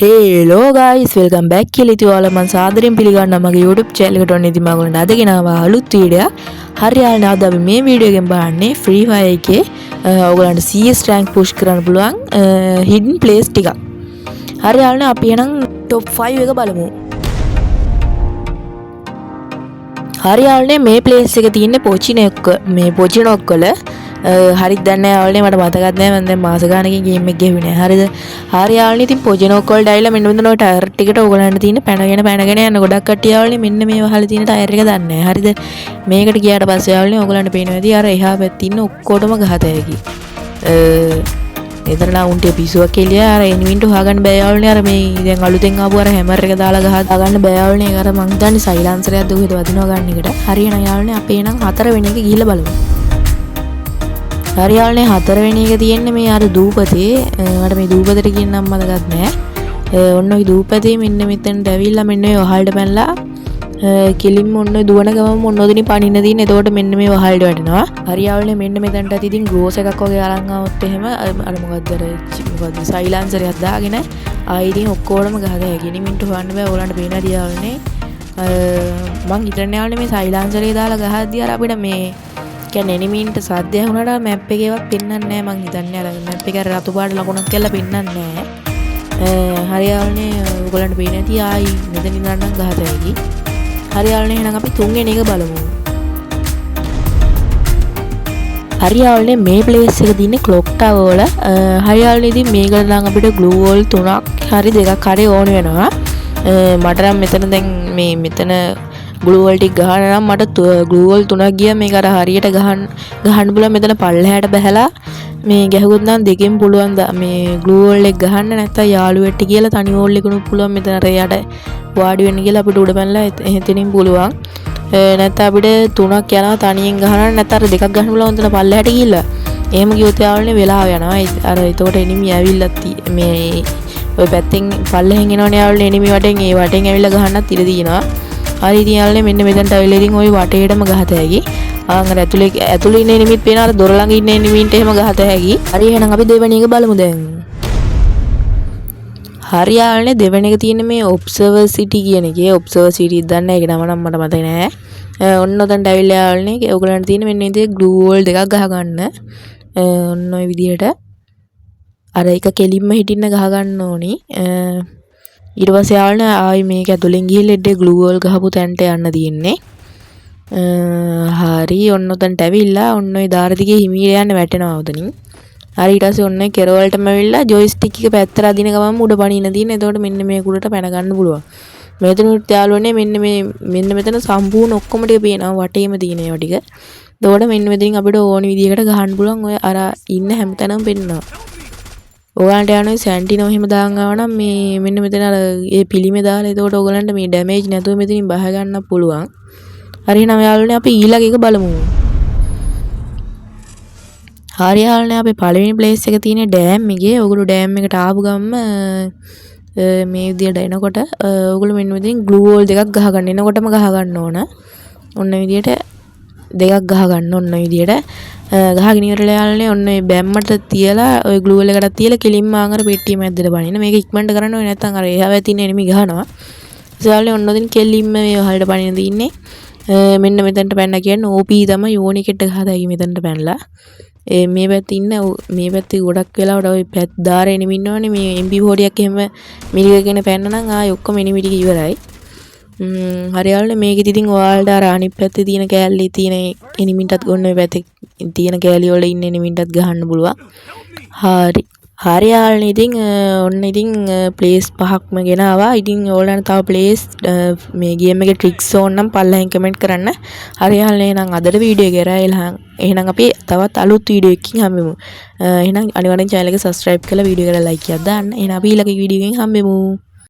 Hello guys, welcome back කියලා ඉතින් ඔයාලා මම සාදරයෙන් පිළිගන්නවා මගේ YouTube channel එකට ඔන්න ඉතින් මම ඔයාලට අද ගෙනාවා අලුත් වීඩියෝ එකක්. හරියට අද අපි මේ වීඩියෝ එකෙන් බලන්නේ Free Fire එකේ ඔයගලන්ට CS rank push කරන්න පුළුවන් hidden place ටිකක්. හරියට අපි එහෙනම් top 5 එක බලමු. හරියට මේ place එක තියෙන්නේ පොචිනොක් වල හරිද දන්නේ නැහැ මට මතකත් නැහැ මම දැන් මාස ගානකින් ගේම් එක ගෙවුවේ නැහැ හරිද හරියාවනේ ඉතින් පොජිනෝක් වලට ඇවිල්ලා මෙන්න මෙතන ඔය ටයර් ටිකට ඕගලන්ට තියෙන පැනගෙන යන ගොඩක් කට්ටිය ආවනේ මෙන්න මේ වහලා තියෙන ටයර් එක දන්නේ නැහැ හරිද මේකට ගියාට පස්සේ ආවනේ ඕගලන්ට පේනවා ඉතින් අර එහා පැත්තේ ඉන්න ඔක්කොටම ගහත හැකි එතන නම් උන්ට පිසුවක් එළිය අර එනිමින්ට හොයාගන්න බෑ ආවනේ අර මේ දැන් අලුතෙන් ආපු අර හැමර් එක දාලා ගන්න බෑ ආවනේ ඒක අර මං හිතන්නේ සයිලන්සරයක් දුක හිත වදිනවා ගන්න එකට හරියන යාවනේ අපේ නම් 4 වෙනි එක ගිහිල්ලා බලමු හරියාවනේ 4 වෙනි එක තියෙන්නේ මේ අර දූපතේ මට මේ දූපතට කියන නම් මතකත් නැහැ ඔන්න ඔය දූපතේ මෙන්න මෙතනට ඇවිල්ලා මෙන්න මේ වහල්ට පැනලා කෙලින්ම ඔන්න දුවන ගමන් ඔන්න ඔතනින් පනින්න තියෙන එතකොට මෙන්න මේ වහල්ට වැටෙනවා හරියාවනේ මෙන්න මෙතනට ඇති ඉතින් ග්‍රෝස් එකක් වගේ අරන් ආවොත් එහෙම අර මොකද්ද සයිලන්සරයක් දාගෙන ආයි ඉතින් ඔක්කොරම ගහගා හැකිනේ මින්ට හොයන්න බෑ ඕලන්ට පේන හරියාවනේ මං හිතන්නේ ආවනේ මේ සයිලන්සරේ දාලා ගහද්දී අර අපිට මේ කියන්නේ එනිමීන්ට සාධ්‍ය වුණාට මැප් එකේවත් පෙන්වන්නේ නැහැ මං හිතන්නේ අර මැප් එකේ රතු පාට ලකුණක් කියලා පෙන්වන්නේ නැහැ හරියාවනේ ඔයගොල්ලන්ට පේන්නේ නැති ආයි මෙතන ඉඳන් නම් ගහත හැකි හරියාවනේ එහෙනම් අපි තුන්වෙනි එක බලමු හරියාවනේ මේ ප්ලේස් එක දින්නේ ක්ලොක් ටවර් වල හරියාවනේ ඉතින් මේකට නම් අපිට ග්ලූ වෝල් 3ක් හරි 2ක් හරි ඕන වෙනවා මට නම් මෙතන දැන් මෙතන ග්ලූ වෝල් ටික ගහන්න නම් මට ග්ලූ වෝල් 3ක් ගියා මේක අර හරියට ගහන්න පුළුවන් මෙතන පල්ලෙහාට බහැලා මේ ගැහුවොත් නම් දෙකෙන් පුළුවන් මේ ග්ලූ වෝල් එක ගහන්න නැත්නම් යාළුවෙක්ට කියලා තනි වෝල් එකකුත් පුළුවන් මෙතන අර යට වාඩි වෙන්න කියලා අපිට උඩ පැනලා එතනින් පුළුවන් නැත්නම් අපිට 3ක් යනවා තනියෙන් ගහන්න නැත්නම් අර දෙකක් ගහන්න පුළුවන් උන්ට පල්ලෙහාට ගිහිල්ලා එහෙම ගියොත් යාළුවනේ වෙලාව යනවා අර එතකොට එනිමි ඇවිල්ලා මේ ඔය පැත්තෙන් පල්ලෙහෙන් එනවනේ යාළුවනේ එනිමි වටෙන් ඒ වටෙන් ඇවිල්ලා ගහන්නත් ඉඩ තියෙනවා හරි ඉතින් යාළුවනේ මෙන්න මෙතනට අවිලා ඉතින් ওই වටේටම ගහත හැකි. ආන් අර ඇතුලේ ඉන්න එනිමිත් පේන අර දොර ළඟ ඉන්න එනිමින්ට එහෙම ගහත හැකි. හරි එහෙනම් අපි දෙවෙනි එක බලමු දැන්. හරි යාළුවනේ දෙවෙනි එක තියෙන්නේ මේ ඔබ්සර්වර් සිටි කියන එකේ. ඔබ්සර්වර් සිටි දන්නේ ඒක නම නම් මට මතක නෑ. ඔන්න ඔතනට අවිලා යාළුවනේ ඔයගලන්ට තියෙන මෙන්න ඉතින් ග්ලූ වෝල් දෙකක් ගහ ගන්න. ඔන්න ඔය විදිහට අර එක කෙලින්ම හිටින්න ගහ ගන්න ඕනි. ඊට පස්සේ යාළුවනේ ආයි මේක ඇතුලෙන් ගිහිල්ලා ඉඩේ ග්ලූ වෝල් ගහපු තැනට යන්න තියෙන්නේ. හරි ඔන්න ඔතනට ඇවිල්ලා ඔන්න ඔය දාර දිගේ හිමීර යන්න වැටෙනවා උතනින්. හරි ඊට පස්සේ ඔන්න කෙරවලටම ඇවිල්ලා ජොයිස්ටික් එක පැත්තට අදින ගමන් උඩ පනින්න තියෙන. එතකොට මෙන්න මේ කුඩට පැන ගන්න පුළුවන්. මෙතනුත් යාළුවනේ මෙන්න මෙතන සම්පූර්ණ ඔක්කොම ටික පේනවා වටේම තියෙන ඒවා ටික. එතකොට මෙන්න මෙතනින් අපිට ඕන විදිහකට ගහන්න පුළුවන්. ඔය අර ඉන්න හැමතැනම පෙන්නනවා. ඔයාලට යනවා සැන්ටිනෝ එහෙම දාන් ආවනම් මේ මෙන්න මෙතන අර ඒ පිළිමේ දාලා එතකොට ඔයගලන්ට මේ ඩැමේජ් නැතුව මෙතනින් බහ ගන්න පුළුවන්. හරි එහෙනම් යාළුවනේ අපි ඊළඟ එක බලමු. හරි යාළුවනේ අපි පළවෙනි ප්ලේස් එක තියෙන ඩෑම් එකේ. ඔයගොල්ලෝ ඩෑම් එකට ආපු ගමන් මේ විදියට එනකොට ඔයගොල්ලෝ මෙන්න මෙතනින් ග්ලූ වෝල් දෙකක් ගහ ගන්න. එනකොටම ගහ ගන්න ඕන. ඔන්න විදියට දෙකක් ගහ ගන්න ඔන්න විදියට. ගහගෙන ඉවරලා යාළුවනේ ඔන්න ඔය බැම්මට තියලා ඔය ග්ලූ වල එකකට තියලා කෙලින්ම ආන් අර පෙට්ටිය මැද්දට බනින්න මේක ඉක්මනට කරන්න ඕනේ නැත්නම් අර එහා වැතින එනිමි ගහනවා ඊළඟට ඔන්න ඔතන කෙලින්ම මේ වහලට පනින්න දින්නේ මෙන්න මෙතනට පැනලා කියන්නේ OP තමයි යෝනිකෙට් එක හදාගි මෙතනට පැනලා මේ පැත්තේ ඉන්න මේ පැත්තේ ගොඩක් වෙලාවට ඔය පැත් දාර එනිමි ඉන්නවනේ මේ MP40 එකක් එහෙම මිලිකගෙන පැන්න නම් ආයෙ ඔක්කොම එනිමි ටික ඉවරයි හරි යාළුවනේ මේකෙදි ඉතින් ඔයාලට අර අනිත් පැත්තේ තියෙන කෑල්ලේ තියෙන එනිමින්ටත් ගොන්න ඔය පැත්තේ තියෙන කෑලි වල ඉන්න එනිමින්ටත් ගහන්න පුළුවන්. හරි යාළුවනේ ඉතින් ඔන්න ඉතින් ප්ලේස් පහක්ම ගෙනාවා. ඉතින් ඔයාලට තව ප්ලේස් මේ ගේම් එකේ ට්‍රික්ස් ඕන නම් පල්ලෙහෙන් කමෙන්ට් කරන්න. හරි යාළුවනේ එහෙනම් අදට වීඩියෝ එක කරලා එහෙනම් අපි තවත් අලුත් වීඩියෝ එකකින් හම්බෙමු. එහෙනම් අනිවාර්යෙන් channel එක subscribe කරලා වීඩියෝ එකට like එකක් දාන්න. එහෙනම් අපි ඊළඟ වීඩියෝ එකෙන් හම්බෙමු.